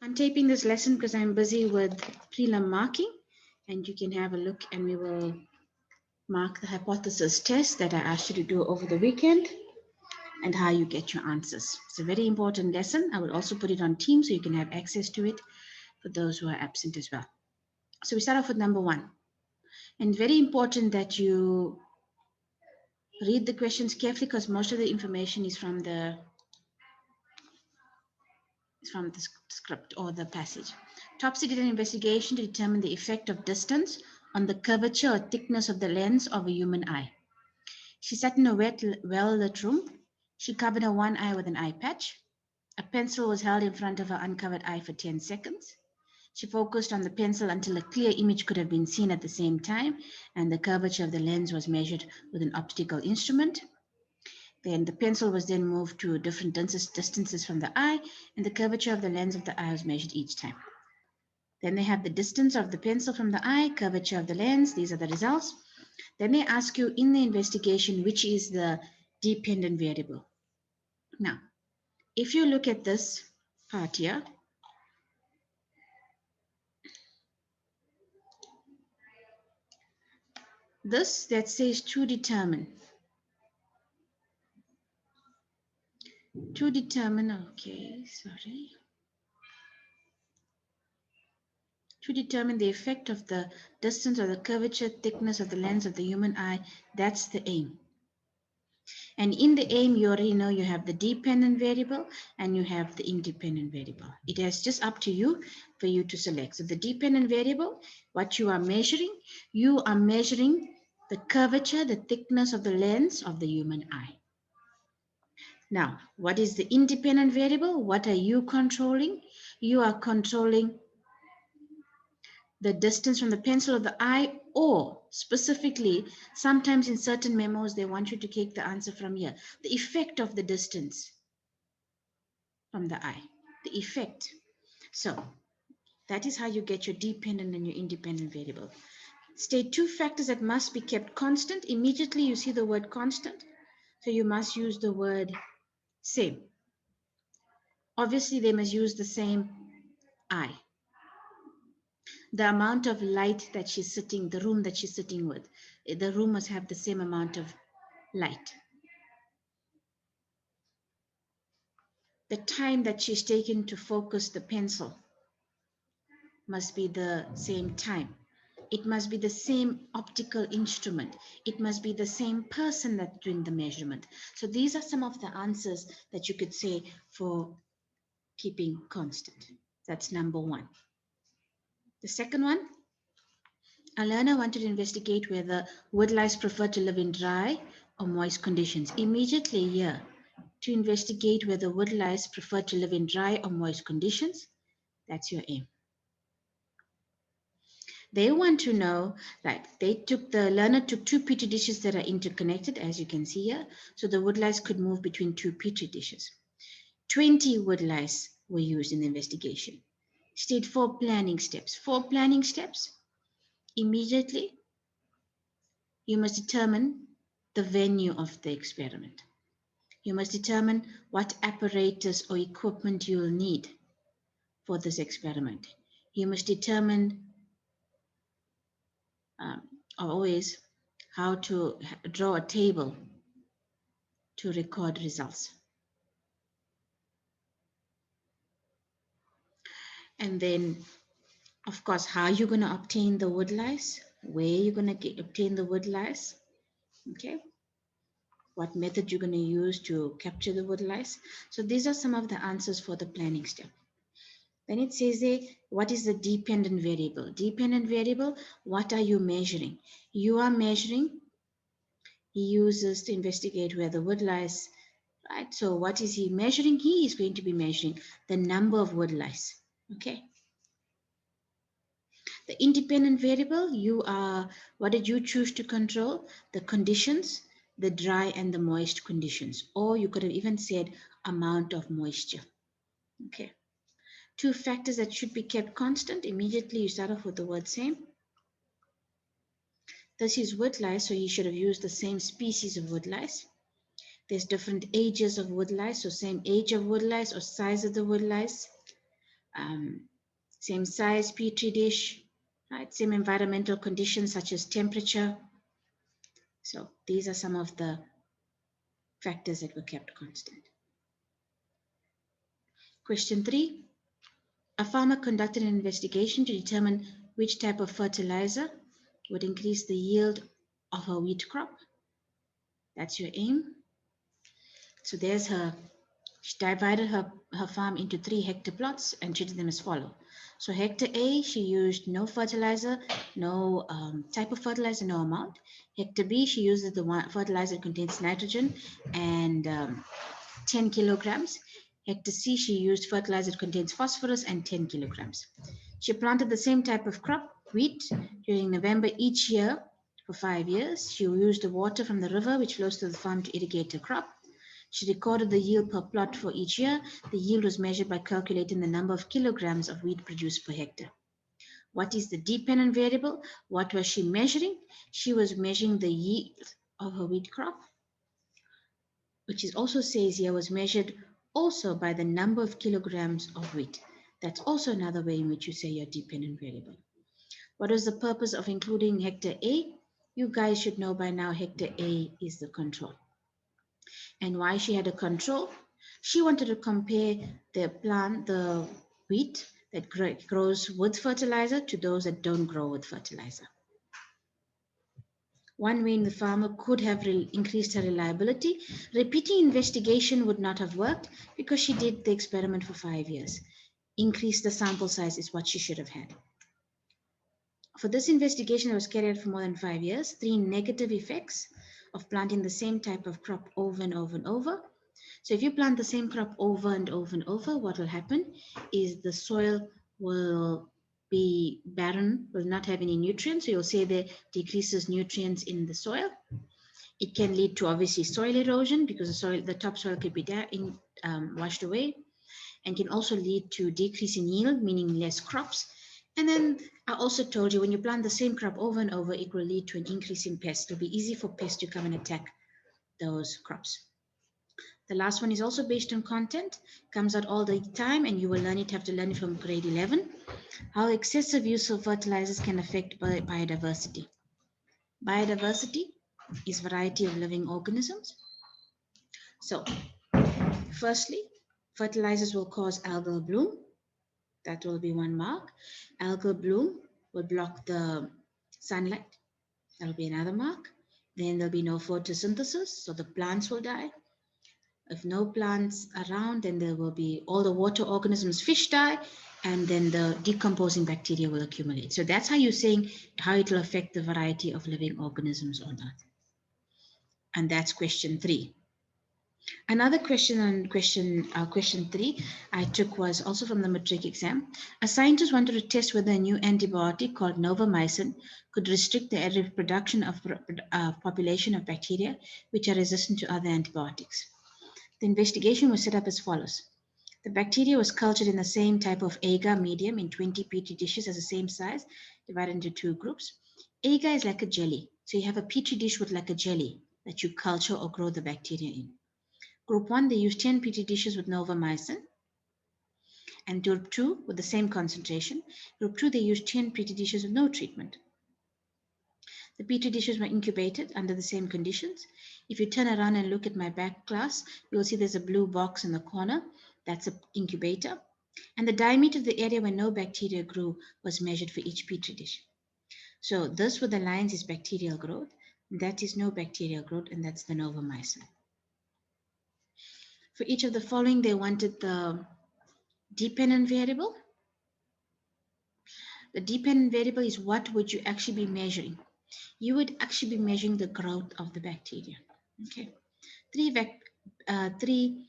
I'm taping this lesson because I'm busy with prelim marking, and you can have a look and we will mark the hypothesis test that I asked you to do over the weekend and how you get your answers. It's a very important lesson. I will also put it on Teams so you can have access to it for those who are absent as well. So we start off with number 1. And very important that you read the questions carefully because most of the information is from the script or the passage. Topsy did an investigation to determine the effect of distance on the curvature or thickness of the lens of a human eye. She sat in a wet, well-lit room. She covered her one eye with an eye patch. A pencil was held in front of her uncovered eye for 10 seconds. She focused on the pencil until a clear image could have been seen at the same time, and the curvature of the lens was measured with an optical instrument. Then the pencil was then moved to different distances from the eye, and the curvature of the lens of the eye was measured each time. Then they have the distance of the pencil from the eye, curvature of the lens. These are the results. Then they ask you in the investigation, which is the dependent variable. Now, if you look at this part here, this that says to determine, okay, sorry. To determine the effect of the distance or the curvature, thickness of the lens of the human eye, that's the aim. And in the aim, you already know you have the dependent variable and you have the independent variable. It is just up to you for you to select. So the dependent variable, what you are measuring the curvature, the thickness of the lens of the human eye. Now, what is the independent variable? What are you controlling? You are controlling the distance from the pencil of the eye, or specifically, sometimes in certain memos, they want you to take the answer from here. The effect of the distance from the eye, the effect. So that is how you get your dependent and your independent variable. State 2 factors that must be kept constant. Immediately you see the word constant, so you must use the word same. Obviously, they must use the same eye. The amount of light that she's sitting, the room that she's sitting with, the room must have the same amount of light. The time that she's taken to focus the pencil must be the same time. It must be the same optical instrument. It must be the same person that's doing the measurement. So these are some of the answers that you could say for keeping constant. That's number 1. The second one, a learner wanted to investigate whether woodlice prefer to live in dry or moist conditions. Immediately here, to investigate whether woodlice prefer to live in dry or moist conditions, that's your aim. They want to know, like the learner took 2 petri dishes that are interconnected, as you can see here. So the woodlice could move between 2 petri dishes. 20 woodlice were used in the investigation. State 4 planning steps. 4 planning steps. Immediately, you must determine the venue of the experiment. You must determine what apparatus or equipment you will need for this experiment. You must determine always how to draw a table to record results. And then, of course, how you're going to obtain the woodlice, where you're going to obtain the woodlice, okay? What method you're going to use to capture the woodlice. So these are some of the answers for the planning step. Then it says there, what is the dependent variable? Dependent variable, what are you measuring? You are measuring, he uses to investigate where the woodlice, right? So what is he measuring? He is going to be measuring the number of woodlice, okay? The independent variable, what did you choose to control? The conditions, the dry and the moist conditions, or you could have even said amount of moisture, okay? 2 factors that should be kept constant. Immediately you start off with the word same. This is woodlice, so you should have used the same species of woodlice. There's different ages of woodlice, so same age of woodlice or size of the woodlice. same size petri dish, right? Same environmental conditions such as temperature. So these are some of the factors that were kept constant. Question 3. A farmer conducted an investigation to determine which type of fertilizer would increase the yield of her wheat crop. That's your aim. So there's her. She divided her farm into 3 hectare plots and treated them as follow. So hectare A, she used no fertilizer, no type of fertilizer, no amount. Hectare B, she uses the one fertilizer that contains nitrogen and 10 kilograms. Hectare C, she used fertilizer that contains phosphorus and 10 kilograms. She planted the same type of crop, wheat, during November each year for 5 years. She used the water from the river which flows to the farm to irrigate her crop. She recorded the yield per plot for each year. The yield was measured by calculating the number of kilograms of wheat produced per hectare. What is the dependent variable? What was she measuring? She was measuring the yield of her wheat crop, which is also says here was measured also by the number of kilograms of wheat. That's also another way in which you say your dependent variable. What is the purpose of including hectare A? You guys should know by now hectare A is the control. And why she had a control? She wanted to compare the wheat that grows with fertilizer to those that don't grow with fertilizer. One way the farmer could have increased her reliability. Repeating investigation would not have worked because she did the experiment for 5 years. Increase the sample size is what she should have had. For this investigation that was carried out for more than 5 years, 3 negative effects of planting the same type of crop over and over and over. So if you plant the same crop over and over and over, what will happen is the soil will be barren, will not have any nutrients. So you'll say there decreases nutrients in the soil. It can lead to obviously soil erosion because the topsoil could be washed away, and can also lead to decrease in yield, meaning less crops. And then I also told you when you plant the same crop over and over, it will lead to an increase in pests. It'll be easy for pests to come and attack those crops. The last one is also based on content, comes out all the time, and you will have to learn it from grade 11. How excessive use of fertilizers can affect biodiversity. Biodiversity is variety of living organisms. So, firstly, fertilizers will cause algal bloom. That will be one mark. Algal bloom will block the sunlight. That will be another mark. Then there'll be no photosynthesis, so the plants will die. If no plants around, then there will be all the water organisms, fish die, and then the decomposing bacteria will accumulate. So that's how you're saying how it will affect the variety of living organisms on Earth. And that's question 3. Another question on question 3 I took was also from the matric exam. A scientist wanted to test whether a new antibiotic called novamycin could restrict the reproduction of population of bacteria which are resistant to other antibiotics. The investigation was set up as follows. The bacteria was cultured in the same type of agar medium in 20 petri dishes as the same size, divided into 2 groups. Agar is like a jelly. So you have a petri dish with like a jelly that you culture or grow the bacteria in. Group 1, they used 10 petri dishes with novamycin. And group 2, with the same concentration. Group 2, they used 10 petri dishes with no treatment. The petri dishes were incubated under the same conditions. If you turn around and look at my back class, you'll see there's a blue box in the corner. That's an incubator. And the diameter of the area where no bacteria grew was measured for each petri dish. So this with the lines is bacterial growth. That is no bacterial growth, and that's the novamycin. For each of the following, they wanted the dependent variable. The dependent variable is what would you actually be measuring? You would actually be measuring the growth of the bacteria. Okay, 3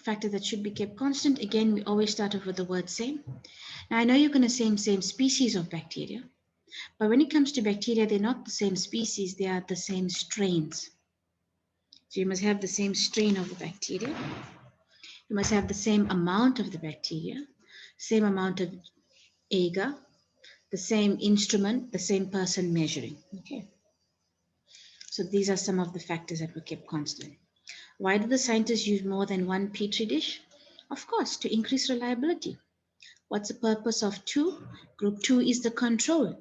factors that should be kept constant. Again, we always start off with the word same. Now, I know you're going to say same species of bacteria, but when it comes to bacteria, they're not the same species, they are the same strains. So you must have the same strain of the bacteria. You must have the same amount of the bacteria, same amount of agar, the same instrument, the same person measuring. Okay. So these are some of the factors that were kept constant. Why did the scientists use more than one petri dish? Of course, to increase reliability. What's the purpose of 2? Group 2 is the control.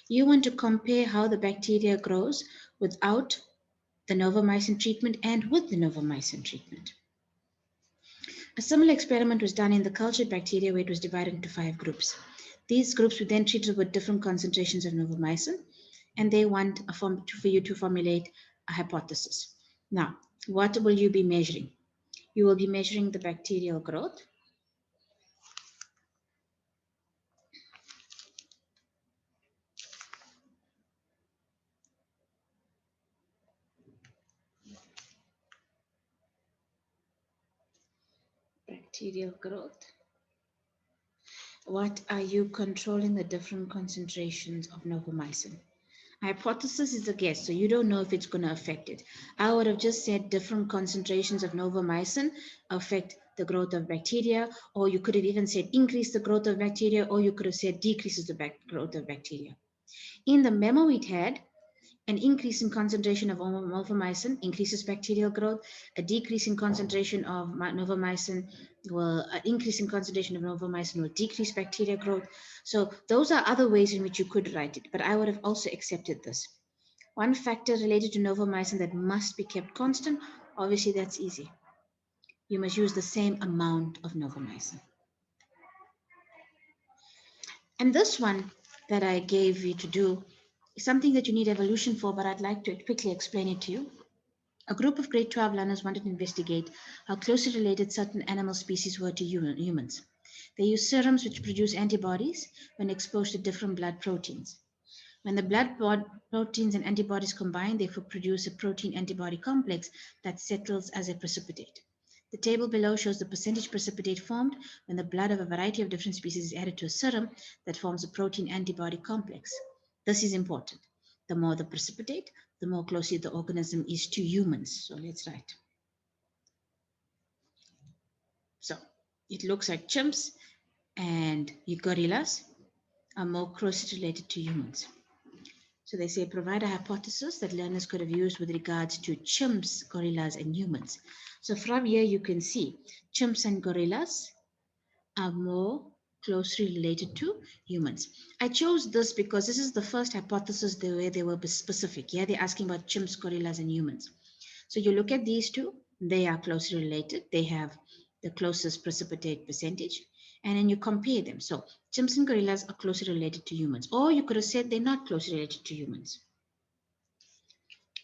You want to compare how the bacteria grows without the novomycin treatment and with the novomycin treatment. A similar experiment was done in the cultured bacteria where it was divided into 5 groups. These groups were then treated with different concentrations of novomycin, and they want for you to formulate a hypothesis. Now, what will you be measuring? You will be measuring the bacterial growth. Bacterial growth. What are you controlling the different concentrations of novomycin? Hypothesis is a guess, so you don't know if it's going to affect it. I would have just said different concentrations of novomycin affect the growth of bacteria, or you could have even said increase the growth of bacteria, or you could have said decreases the growth of bacteria. In the memo it had, an increase in concentration of novomycin increases bacterial growth. A decrease in concentration of novomycin will, an increase in concentration of novomycin will decrease bacterial growth. So those are other ways in which you could write it, but I would have also accepted this. One factor related to novomycin that must be kept constant, obviously that's easy. You must use the same amount of novomycin. And this one that I gave you to do is something that you need evolution for, but I'd like to quickly explain it to you. A group of grade 12 learners wanted to investigate how closely related certain animal species were to humans. They used serums which produce antibodies when exposed to different blood proteins. When the blood proteins and antibodies combine, they produce a protein-antibody complex that settles as a precipitate. The table below shows the percentage precipitate formed when the blood of a variety of different species is added to a serum that forms a protein-antibody complex. This is important. The more the precipitate, the more closely the organism is to humans. So let's write. So it looks like chimps and gorillas are more closely related to humans. So they say provide a hypothesis that learners could have used with regards to chimps, gorillas, and humans. So from here you can see chimps and gorillas are more closely related to humans. I chose this because this is the first hypothesis where they were specific. Yeah, they're asking about chimps, gorillas, and humans. So you look at these two, they are closely related. They have the closest precipitate percentage, and then you compare them. So chimps and gorillas are closely related to humans, or you could have said they're not closely related to humans.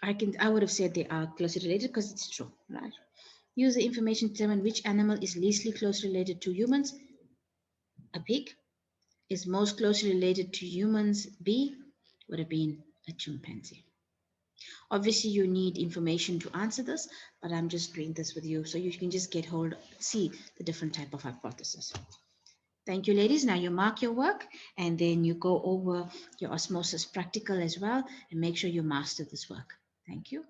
I would have said they are closely related because it's true, right? Use the information to determine which animal is leastly closely related to humans. A pig is most closely related to humans. B would have been a chimpanzee. Obviously, you need information to answer this, but I'm just doing this with you so you can just see the different type of hypothesis. Thank you, ladies. Now you mark your work and then you go over your osmosis practical as well and make sure you master this work. Thank you.